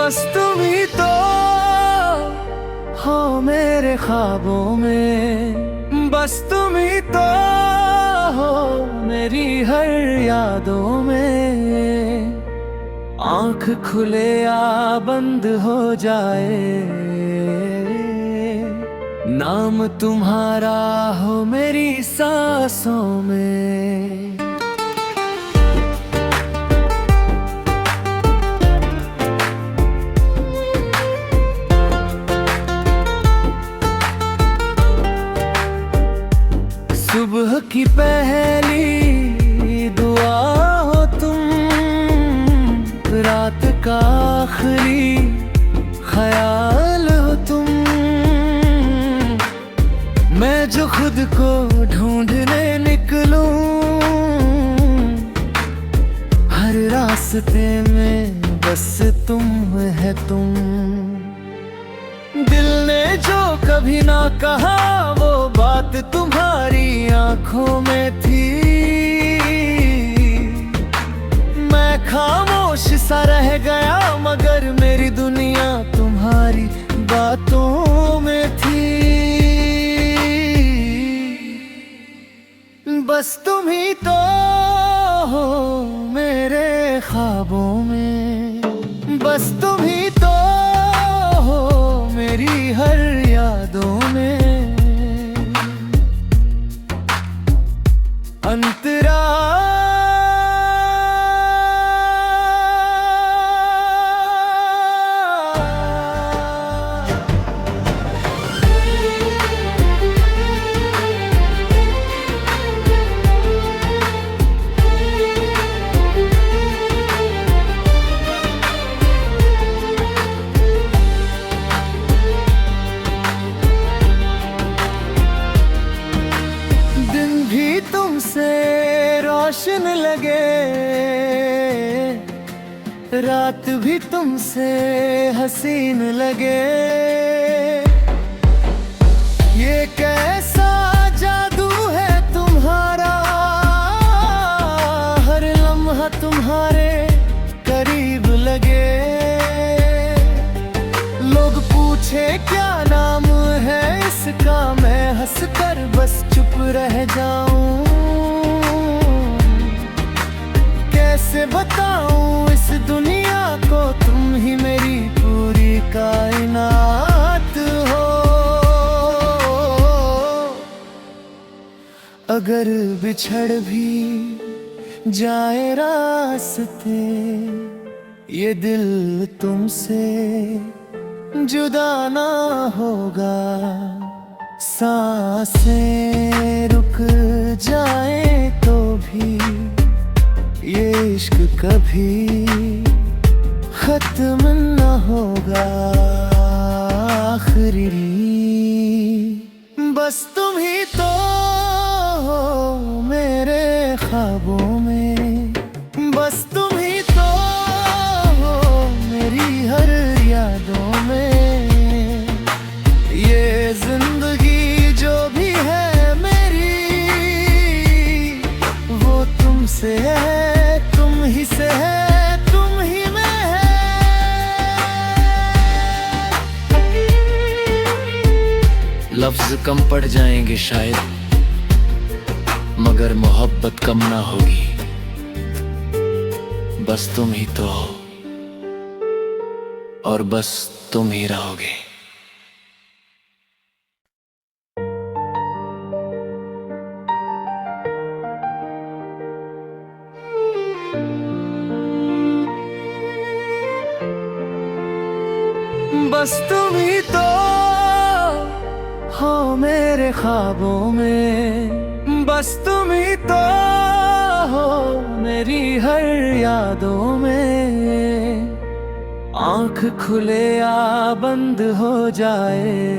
बस तुम ही तो हो मेरे ख्वाबों में, बस तुम ही तो हो मेरी हर यादों में। आँख खुले या बंद हो जाए, नाम तुम्हारा हो मेरी सांसों में। सुबह की पहली दुआ हो तुम, रात का आखिरी ख्याल हो तुम। मैं जो खुद को ढूंढने निकलूं, हर रास्ते में बस तुम है तुम। दिल ने जो कभी ना कहा वो बात तुम्हारी आंखों में थी। मैं खामोश सा रह गया मगर मेरी दुनिया तुम्हारी बातों में थी। बस तुम ही तो हो मेरे ख्वाबों में, बस तुम ही तो हो मेरी हर यादों में। अंतरा तुमसे रोशन लगे, रात भी तुमसे हसीन लगे। ये कैसा जादू है तुम्हारा, हर लम्हा तुम्हारे करीब लगे। लोग पूछे क्या नाम है इसका, मैं हंसकर बस चुप रह जाऊं। कैसे बताऊं इस दुनिया को, तुम ही मेरी पूरी कायनात हो। अगर बिछड़ भी जाए रास्ते, ये दिल तुमसे जुदा ना होगा। सांसें रुक जाए तो भी ये इश्क कभी खत्म न होगा। आखिरी बस तुम ही तो हो मेरे ख्वाबों में, बस तुम ही तो हो मेरी हर यादों में। ये जिंदगी जो भी है मेरी, वो तुमसे है, तुम ही से है, तुम ही में है। लफ्ज कम पड़ जाएंगे शायद, मगर मोहब्बत कम ना होगी। बस तुम ही तो हो और बस तुम ही रहोगे। बस तुम ही तो हो मेरे ख्वाबों में, बस तुम ही तो हो मेरी हर यादों में। आँख खुले या बंद हो जाए,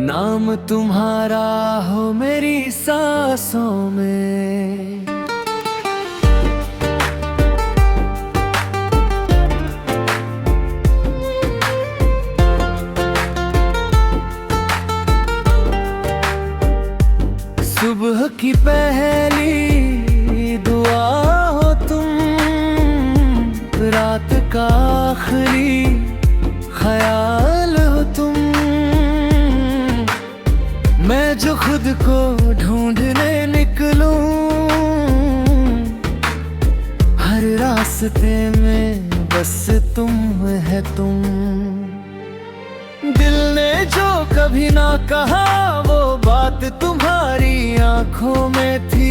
नाम तुम्हारा हो मेरी सांसों में। सुबह की पहली दुआ हो तुम, रात का आखिरी ख्याल हो तुम। मैं जो खुद को ढूंढने निकलूं, हर रास्ते में बस तुम है तुम। दिल ने जो कभी ना कहा वो बात तुम्हारी आंखों में थी।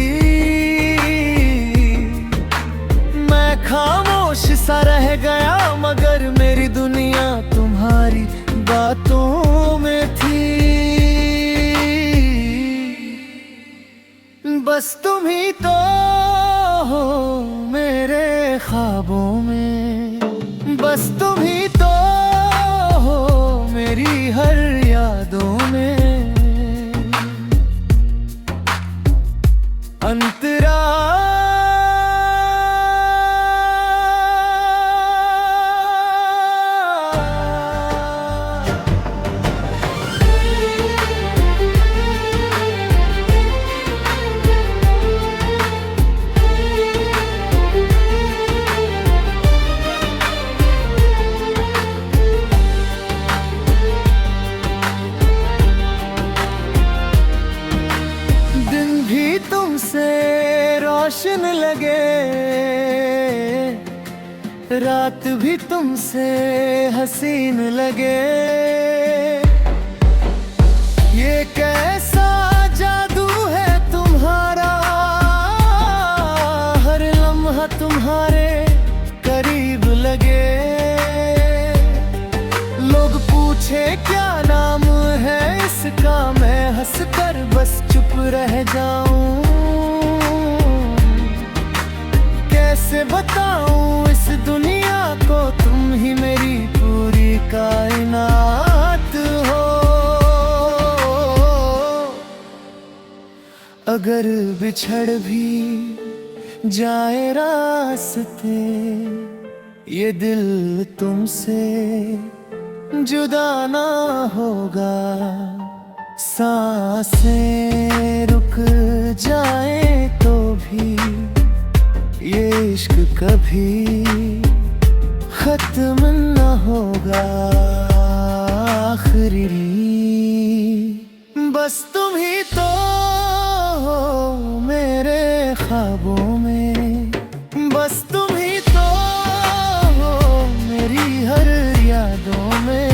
मैं खामोश सा रह गया मगर मेरी दुनिया तुम्हारी बातों में थी। बस तुम ही तो हो मेरे ख्वाबों में, बस तुम ही तो हो मेरी हर यादों में। अंतरा तुमसे रोशन लगे, रात भी तुमसे हसीन लगे। ये कैसा जादू है तुम्हारा, हर लम्हा तुम्हारे करीब लगे। लोग पूछे क्या नाम है इसका, मैं हंसकर बस चुप रह जाऊं। कैसे बताऊं इस दुनिया को, तुम ही मेरी पूरी कायनात हो। अगर बिछड़ भी जाए रास्ते, ये दिल तुमसे जुदा ना होगा। सांसें रुक जाए तो भी ये इश्क कभी खत्म न होगा। आखिरी बस तुम ही तो हो मेरे ख्वाबों में, बस तुम ही तो हो मेरी हर यादों में।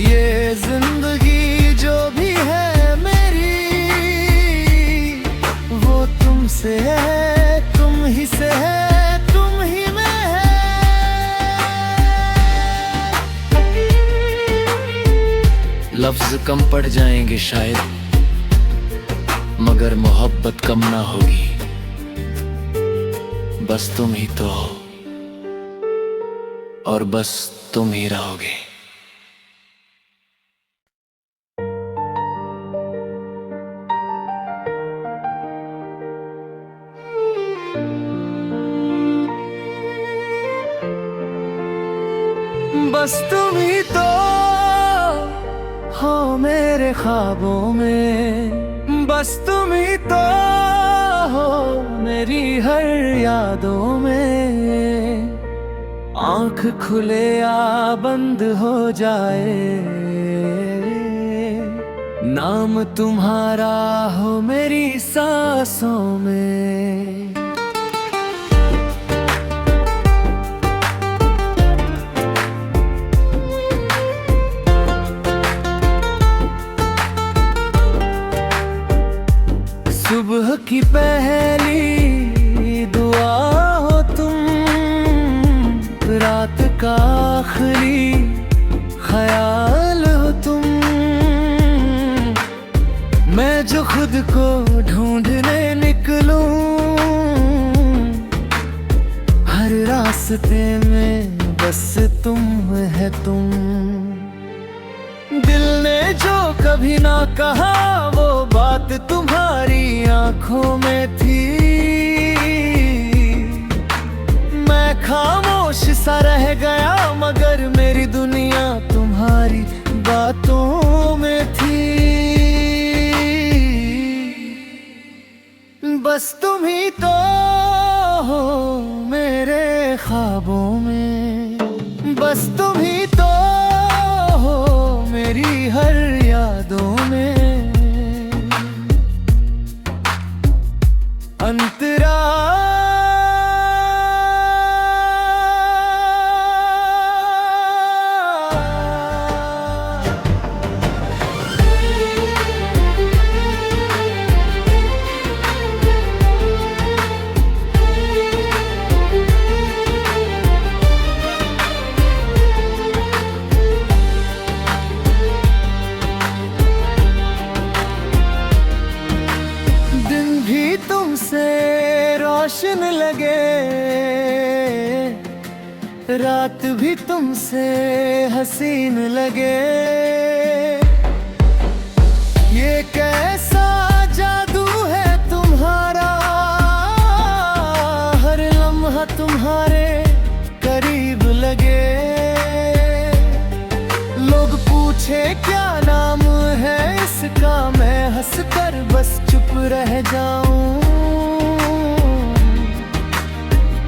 ये जिंदगी जो भी है मेरी, वो तुमसे है, तुम ही से है, तुम ही में है। लफ्ज कम पड़ जाएंगे शायद, मगर मोहब्बत कम ना होगी। बस तुम ही तो हो और बस तुम ही रहोगे। बस तुम ही तो हो मेरे ख्वाबों में, बस तुम ही तो हो मेरी हर यादों में। आँख खुले या बंद हो जाए, नाम तुम्हारा हो मेरी सांसों में। सुबह की पहली दुआ हो तुम, रात का आखिरी ख्याल हो तुम। मैं जो खुद को ढूंढने निकलूं, हर रास्ते में बस तुम है तुम। दिल ने जो कभी ना कहा वो बात तुम्हारी आंखों में थी। मैं खामोश सा रह गया मगर मेरी दुनिया तुम्हारी बातों में थी। बस तुम ही तो हो मेरे ख्वाबों तुम ही तो हो मेरी हर यादों में। अंतरा तुमसे रोशन लगे, रात भी तुमसे हसीन लगे। ये कैसा जादू है तुम्हारा, हर लम्हा तुम्हारे करीब लगे। लोग पूछे क्या नाम है इसका, मैं हंसकर बस चुप रह जाऊं।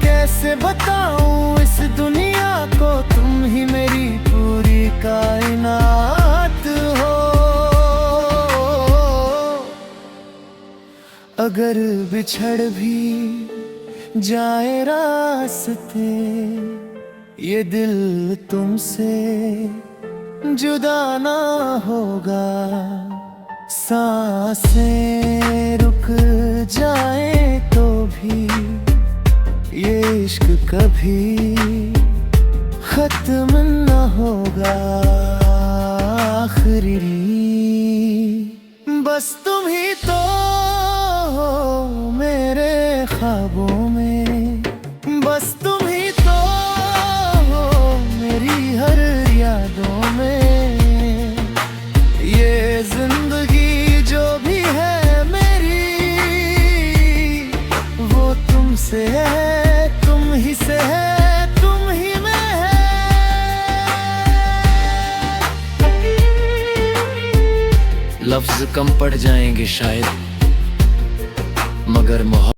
कैसे बताऊं इस दुनिया को, तुम ही मेरी पूरी कायनात हो। अगर बिछड़ भी जाए रास्ते, ये दिल तुमसे जुदा ना होगा। सांसें रुक जाए तो भी ये इश्क कभी खत्म न होगा। आखिरी बस तुम ही तो हो मेरे ख्वाबों में, बस तुम ही तो हो मेरी हर यादों में। ये जिंदगी जो भी है मेरी, वो तुमसे है, तुम ही से है, तुम ही में है। लफ्ज कम पड़ जाएंगे शायद, मगर मोहब्बत